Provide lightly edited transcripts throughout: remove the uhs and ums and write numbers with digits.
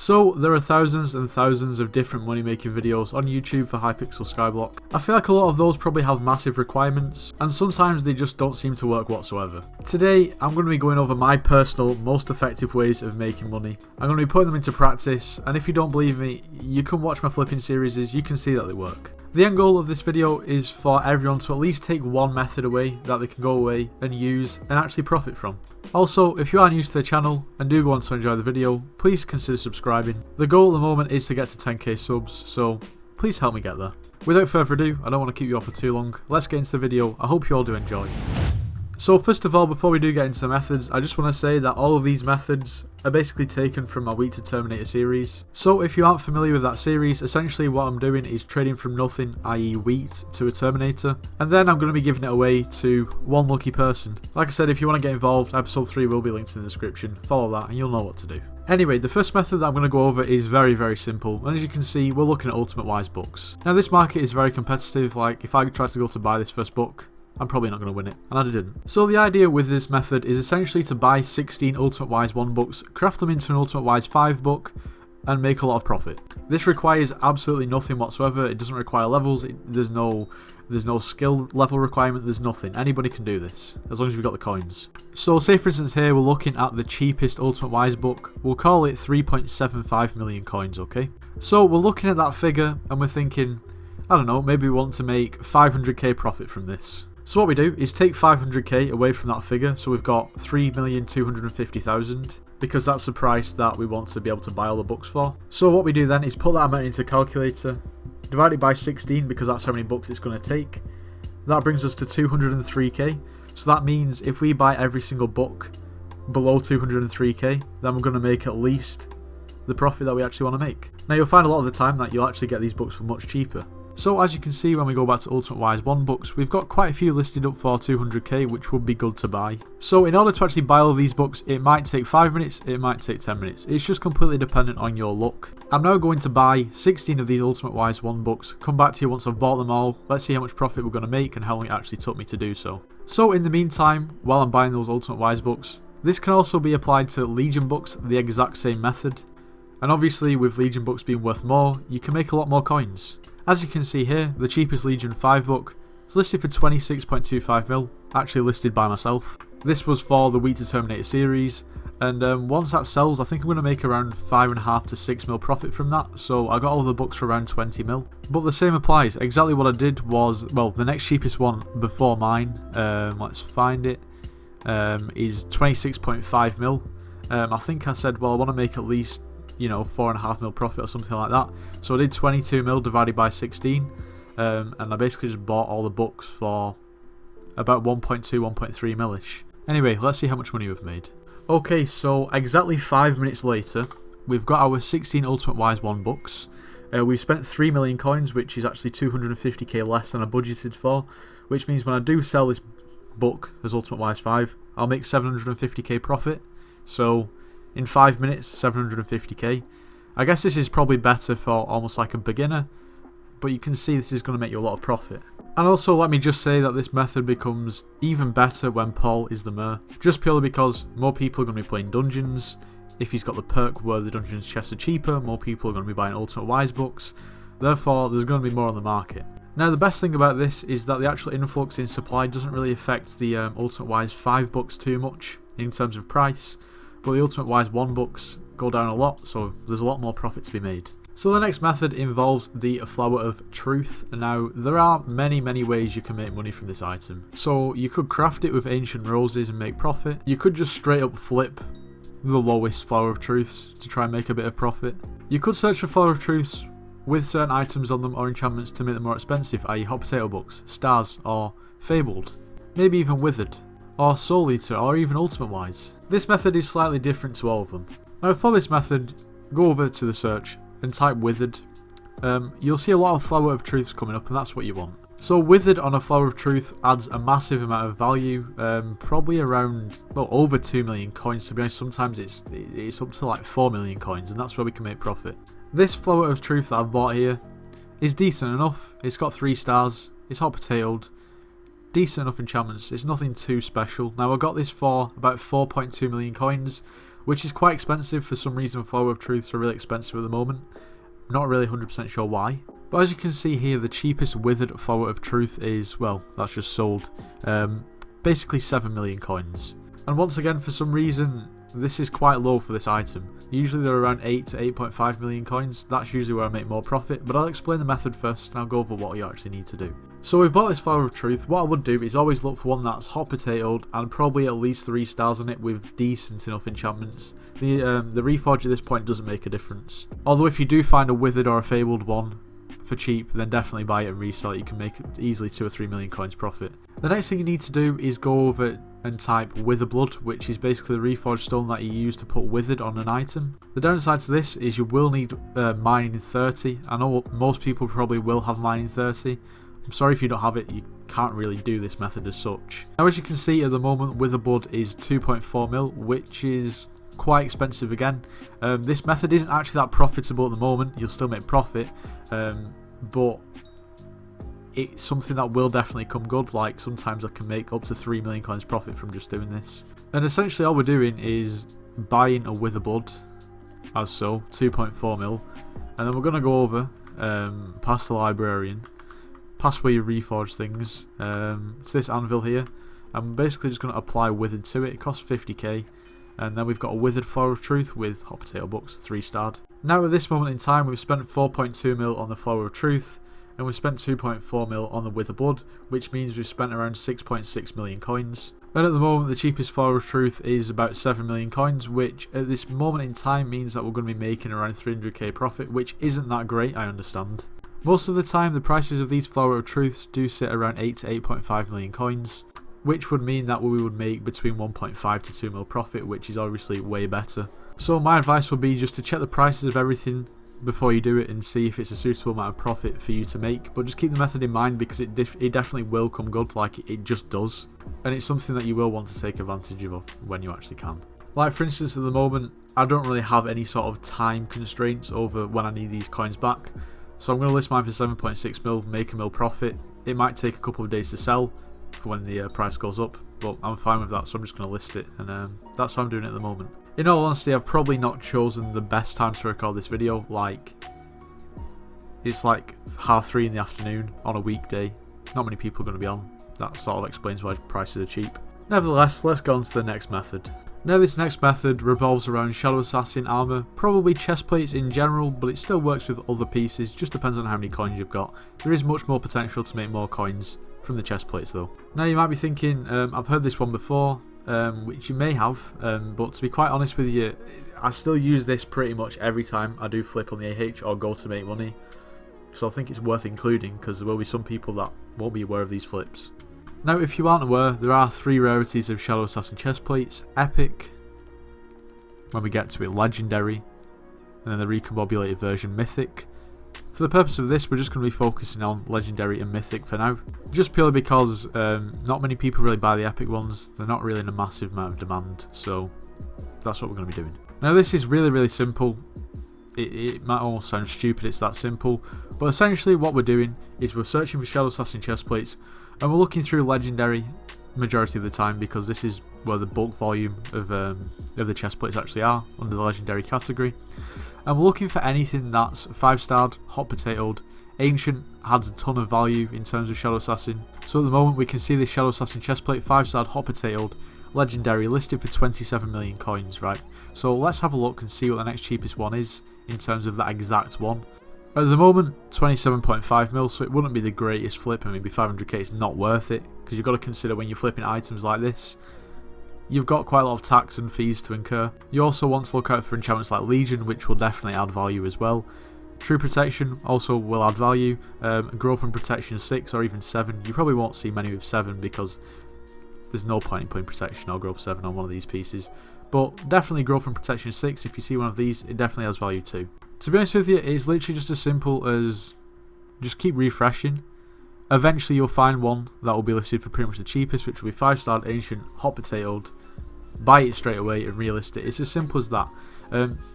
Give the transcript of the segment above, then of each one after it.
So there are thousands and thousands of different money making videos on YouTube for Hypixel Skyblock. I feel like a lot of those probably have massive requirements and sometimes they just don't seem to work whatsoever. Today I'm going to be going over my personal most effective ways of making money. I'm going to be putting them into practice, and if you don't believe me, you can watch my flipping series, you can see that they work. The end goal of this video is for everyone to at least take one method away that they can go away and use and actually profit from. Also, if you are new to the channel and do go on to enjoy the video, please consider subscribing. The goal at the moment is to get to 10k subs, so please help me get there. Without further ado, I don't want to keep you off for too long. Let's get into the video. I hope you all do enjoy. So first of all, before we do get into the methods, I just want to say that all of these methods are basically taken from my Wheat to Terminator series. So if you aren't familiar with that series, essentially what I'm doing is trading from nothing, i.e. wheat, to a Terminator, and then I'm going to be giving it away to one lucky person. Like I said, if you want to get involved, episode 3 will be linked in the description. Follow that and you'll know what to do. Anyway, the first method that I'm going to go over is very simple, and as you can see, we're looking at Ultimate Wise books. Now this market is very competitive. Like if I tried to go to buy this first book, I'm probably not going to win it, and I didn't. So the idea with this method is essentially to buy 16 Ultimate Wise 1 books, craft them into an Ultimate Wise 5 book, and make a lot of profit. This requires absolutely nothing whatsoever. It doesn't require levels, there's no skill level requirement, there's nothing. Anybody can do this, as long as you've got the coins. So say for instance here, we're looking at the cheapest Ultimate Wise book. We'll call it 3.75 million coins, okay? So we're looking at that figure, and we're thinking, I don't know, maybe we want to make 500k profit from this. So what we do is take 500k away from that figure, so we've got 3,250,000, because that's the price that we want to be able to buy all the books for. So what we do then is put that amount into a calculator, divide it by 16 because that's how many books it's going to take. That brings us to 203k, so that means if we buy every single book below 203k, then we're going to make at least the profit that we actually want to make. Now you'll find a lot of the time that you'll actually get these books for much cheaper. So as you can see, when we go back to Ultimate Wise 1 books, we've got quite a few listed up for 200k, which would be good to buy. So in order to actually buy all of these books, it might take 5 minutes, it might take 10 minutes. It's just completely dependent on your luck. I'm now going to buy 16 of these Ultimate Wise 1 books, come back to you once I've bought them all, let's see how much profit we're going to make and how long it actually took me to do so. So in the meantime, while I'm buying those Ultimate Wise books, this can also be applied to Legion books, the exact same method. And obviously with Legion books being worth more, you can make a lot more coins. As you can see here, the cheapest Legion 5 book is listed for 26.25 mil, actually listed by myself. This was for the Wheat to Terminator series, and once that sells, I think I'm going to make around 5.5 to 6 mil profit from that, so I got all the books for around 20 mil. But the same applies. Exactly what I did was, well, the next cheapest one before mine, let's find it, is 26.5 mil. I think I said, well, I want to make at least, you know, 4.5 mil profit or something like that. So I did 22 mil divided by 16, and I basically just bought all the books for about 1.2, 1.3 millish. Anyway, let's see how much money we've made. Okay, so exactly 5 minutes later, we've got our 16 Ultimate Wise 1 books. We've spent 3 million coins, which is actually 250k less than I budgeted for, which means when I do sell this book as Ultimate Wise 5, I'll make 750k profit. So in 5 minutes, 750k. I guess this is probably better for almost like a beginner, but you can see this is going to make you a lot of profit. And also let me just say that this method becomes even better when Paul is the mayor, just purely because more people are going to be playing dungeons. If he's got the perk where the dungeons chests are cheaper, more people are going to be buying Ultimate Wise books, therefore there's going to be more on the market. Now the best thing about this is that the actual influx in supply doesn't really affect the Ultimate Wise 5 books too much in terms of price, but the Ultimate Wise 1 books go down a lot, so there's a lot more profit to be made. So the next method involves the Flower of Truth. Now there are many ways you can make money from this item. So you could craft it with ancient roses and make profit. You could just straight up flip the lowest Flower of Truths to try and make a bit of profit. You could search for Flower of Truths with certain items on them or enchantments to make them more expensive, i.e. hot potato books, stars, or fabled, maybe even withered, or soul eater, or even Ultimate Wise. This method is slightly different to all of them. Now for this method, go over to the search and type withered. You'll see a lot of Flower of Truths coming up, and that's what you want. So withered on a Flower of Truth adds a massive amount of value, probably around, well, over 2 million coins to be honest. Sometimes it's up to like 4 million coins, and that's where we can make profit. This Flower of Truth that I've bought here is decent enough. It's got 3 stars, it's hot potatoed, decent enough enchantments, it's nothing too special. Now I got this for about 4.2 million coins, which is quite expensive. For some reason, Flower of Truths are really expensive at the moment. Not really 100% sure why. But as you can see here, the cheapest withered Flower of Truth is, well, that's just sold. Basically 7 million coins. And once again, for some reason, this is quite low for this item. Usually they're around 8 to 8.5 million coins. That's usually where I make more profit, but I'll explain the method first and I'll go over what you actually need to do. So we've bought this Flower of Truth. What I would do is always look for one that's hot potatoed and probably at least 3 stars on it with decent enough enchantments. The reforge at this point doesn't make a difference. Although if you do find a withered or a fabled one for cheap, then definitely buy it and resell it. You can make easily 2 or 3 million coins profit. The next thing you need to do is go over and type Wither Blood, which is basically the reforged stone that you use to put withered on an item. The downside to this is you will need mining 30. I know most people probably will have mining 30. I'm sorry if you don't have it, you can't really do this method as such. Now as you can see at the moment, Wither Blood is 2.4 mil, which is quite expensive again. This method isn't actually that profitable at the moment. You'll still make profit, but it's something that will definitely come good. Like sometimes I can make up to 3 million coins profit from just doing this. And essentially all we're doing is buying a Wither Blood, as so, 2.4 mil, and then we're going to go over past the librarian, past where you reforge things, to this anvil here. I'm basically just going to apply withered to it. It costs 50k. And then we've got a withered Flower of Truth with hot potato books, 3 starred. Now at this moment in time, we've spent 4.2 mil on the Flower of Truth, and we've spent 2.4 mil on the Wither Blood, which means we've spent around 6.6 million coins. And at the moment, the cheapest Flower of Truth is about 7 million coins, which at this moment in time means that we're going to be making around 300k profit, which isn't that great, I understand. Most of the time, the prices of these Flower of Truths do sit around 8 to 8.5 million coins, which would mean that we would make between 1.5 to 2 mil profit, which is obviously way better. So my advice would be just to check the prices of everything before you do it and see if it's a suitable amount of profit for you to make. But just keep the method in mind because it definitely will come good, like it just does. And it's something that you will want to take advantage of when you actually can. Like for instance at the moment, I don't really have any sort of time constraints over when I need these coins back. So I'm going to list mine for 7.6 mil, make a mil profit. It might take a couple of days to sell for when the price goes up, but I'm fine with that, so I'm just going to list it, and that's what I'm doing at the moment. In all honesty, I've probably not chosen the best time to record this video. Like, it's like 3:30 in the afternoon on a weekday. Not many people are going to be on. That sort of explains why prices are cheap. Nevertheless, let's go on to the next method. Now this next method revolves around Shadow Assassin armor, probably chest plates in general, but it still works with other pieces, just depends on how many coins you've got. There is much more potential to make more coins from the chest plates though. Now you might be thinking, I've heard this one before, which you may have, but to be quite honest with you, I still use this pretty much every time I do flip on the AH or go to make money. So I think it's worth including because there will be some people that won't be aware of these flips. Now if you aren't aware, there are 3 rarities of Shadow Assassin chest plates: Epic, when we get to it Legendary, and then the recombobulated version Mythic. For the purpose of this, we're just going to be focusing on Legendary and Mythic for now. Just purely because not many people really buy the Epic ones. They're not really in a massive amount of demand. So that's what we're going to be doing. Now this is really simple. It might almost sound stupid, it's that simple. But essentially what we're doing is we're searching for Shadow Assassin chest plates. And we're looking through Legendary majority of the time because this is where the bulk volume of the chest plates actually are, under the Legendary category. And we're looking for anything that's 5-starred, hot potatoed. Ancient adds a ton of value in terms of Shadow Assassin. So at the moment we can see this Shadow Assassin chestplate, 5-starred, hot potatoed, Legendary, listed for 27 million coins, right? So let's have a look and see what the next cheapest one is in terms of that exact one. At the moment, 27.5 mil, so it wouldn't be the greatest flip. I mean, 500k is not worth it, because you've got to consider when you're flipping items like this, you've got quite a lot of tax and fees to incur. You also want to look out for enchantments like Legion, which will definitely add value as well. True Protection also will add value. Growth and Protection 6 or even 7. You probably won't see many with 7 because there's no point in putting Protection or Growth 7 on one of these pieces. But definitely Growth and Protection 6, if you see one of these, it definitely has value too. To be honest with you, it's literally just as simple as just keep refreshing. Eventually you'll find one that will be listed for pretty much the cheapest, which will be 5-starred, ancient, hot potatoed. Buy it straight away and relist it. It's as simple as that.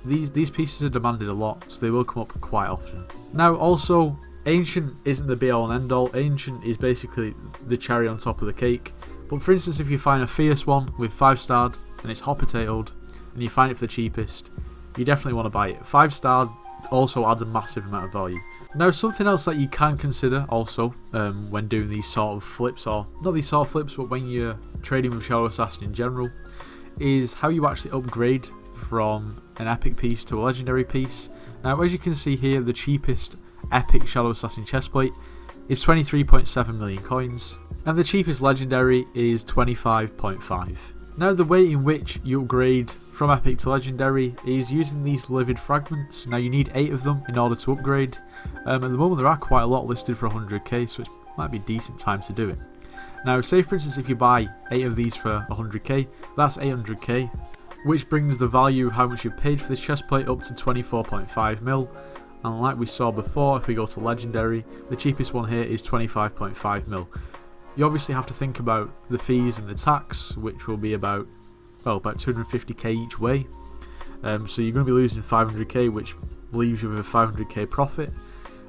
These pieces are demanded a lot, so they will come up quite often. Now also, ancient isn't the be all and end all. Ancient is basically the cherry on top of the cake. But for instance, if you find a fierce one with 5-starred and it's hot potatoed, and you find it for the cheapest, you definitely want to buy it. 5-star also adds a massive amount of value. Now, something else that you can consider also when doing these sort of flips, or not these sort of flips, but when you're trading with Shadow Assassin in general, is how you actually upgrade from an epic piece to a legendary piece. Now, as you can see here, the cheapest epic Shadow Assassin chestplate is 23.7 million coins, and the cheapest legendary is 25.5. Now, the way in which you upgrade from epic to legendary is using these livid fragments. Now, you need 8 of them in order to upgrade. At the moment there are quite a lot listed for 100k, so it might be a decent time to do it. Now, say for instance if you buy 8 of these for 100k, that's 800k, which brings the value of how much you paid for this chestplate up to 24.5 mil. And like we saw before, if we go to legendary, the cheapest one here is 25.5 mil. You obviously have to think about the fees and the tax, which will be about 250k each way. So you're going to be losing 500k, which leaves you with a 500k profit.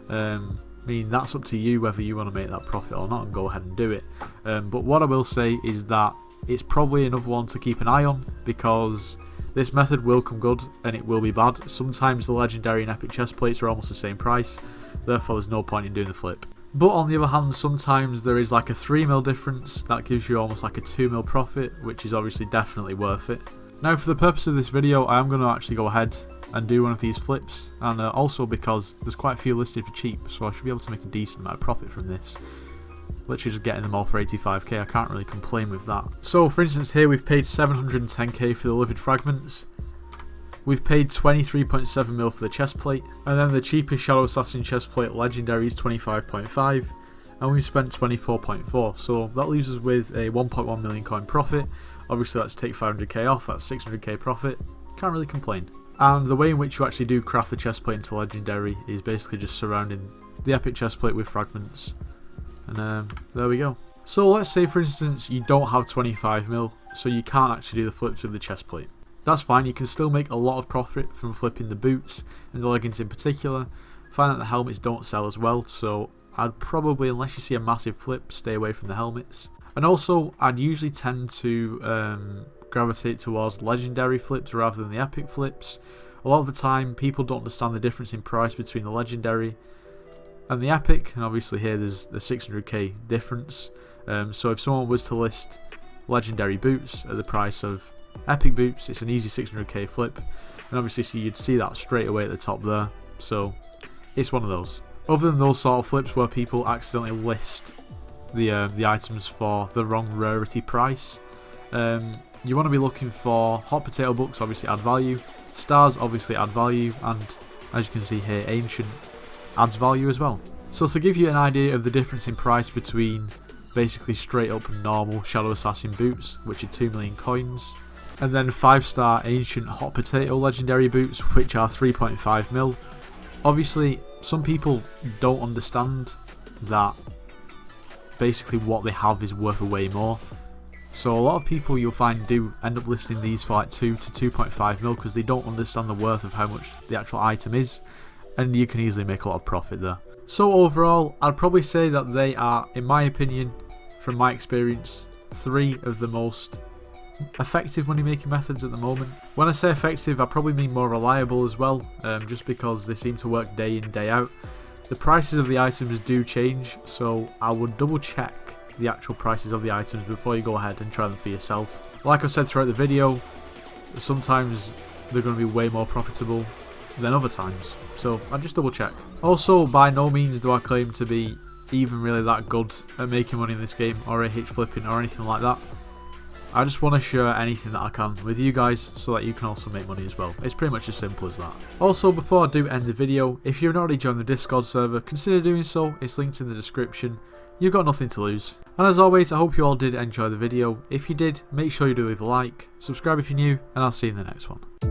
I mean, that's up to you whether you want to make that profit or not and go ahead and do it. But what I will say is that it's probably another one to keep an eye on, because this method will come good and it will be bad. Sometimes the legendary and epic chest plates are almost the same price, therefore there's no point in doing the flip. But on the other hand, sometimes there is like a 3 mil difference that gives you almost like a 2 mil profit, which is obviously definitely worth it. Now, for the purpose of this video, I am going to actually go ahead and do one of these flips, and also because there's quite a few listed for cheap, so I should be able to make a decent amount of profit from this. Literally just getting them all for 85k, I can't really complain with that. So for instance here we've paid 710k for the livid fragments, we've paid 23.7 mil for the chestplate, and then the cheapest Shadow Assassin chestplate legendary is 25.5, and we've spent 24.4, so that leaves us with a 1.1 million coin profit. Obviously let's take 500k off, that's 600k profit, can't really complain. And the way in which you actually do craft the chestplate into legendary is basically just surrounding the epic chestplate with fragments. And there we go. So let's say for instance you don't have 25 mil, so you can't actually do the flips with the chestplate. That's fine, you can still make a lot of profit from flipping the boots and the leggings in particular. Find that the helmets don't sell as well, so I'd probably, unless you see a massive flip, stay away from the helmets. And also I'd usually tend to gravitate towards legendary flips rather than the epic flips. A lot of the time people don't understand the difference in price between the legendary and the epic, and obviously here there's the 600k difference. So if someone was to list legendary boots at the price of epic boots, it's an easy 600k flip, and obviously so you'd see that straight away at the top there. So it's one of those. Other than those sort of flips where people accidentally list the items for the wrong rarity price, you want to be looking for hot potato books, obviously add value, stars obviously add value, and as you can see here, ancient adds value as well. So to give you an idea of the difference in price between basically straight up normal Shadow Assassin boots, which are 2 million coins, and then 5-star ancient hot potato legendary boots, which are 3.5 mil. Obviously some people don't understand that basically what they have is worth way more. So a lot of people you'll find do end up listing these for like 2 to 2.5 mil because they don't understand the worth of how much the actual item is, and you can easily make a lot of profit there. So overall, I'd probably say that they are, in my opinion, from my experience, 3 of the most effective money making methods at the moment. When I say effective, I probably mean more reliable as well, just because they seem to work day in, day out. The prices of the items do change, so I would double check the actual prices of the items before you go ahead and try them for yourself. Like I've said throughout the video, sometimes they're going to be way more profitable than other times, so I'll just double check. Also, by no means do I claim to be even really that good at making money in this game, or hitch flipping or anything like that. I just want to share anything that I can with you guys so that you can also make money as well. It's pretty much as simple as that. Also, before I do end the video, if you've not already joined the Discord server, consider doing so. It's linked in the description. You've got nothing to lose. And as always, I hope you all did enjoy the video. If you did, make sure you do leave a like, subscribe if you're new, and I'll see you in the next one.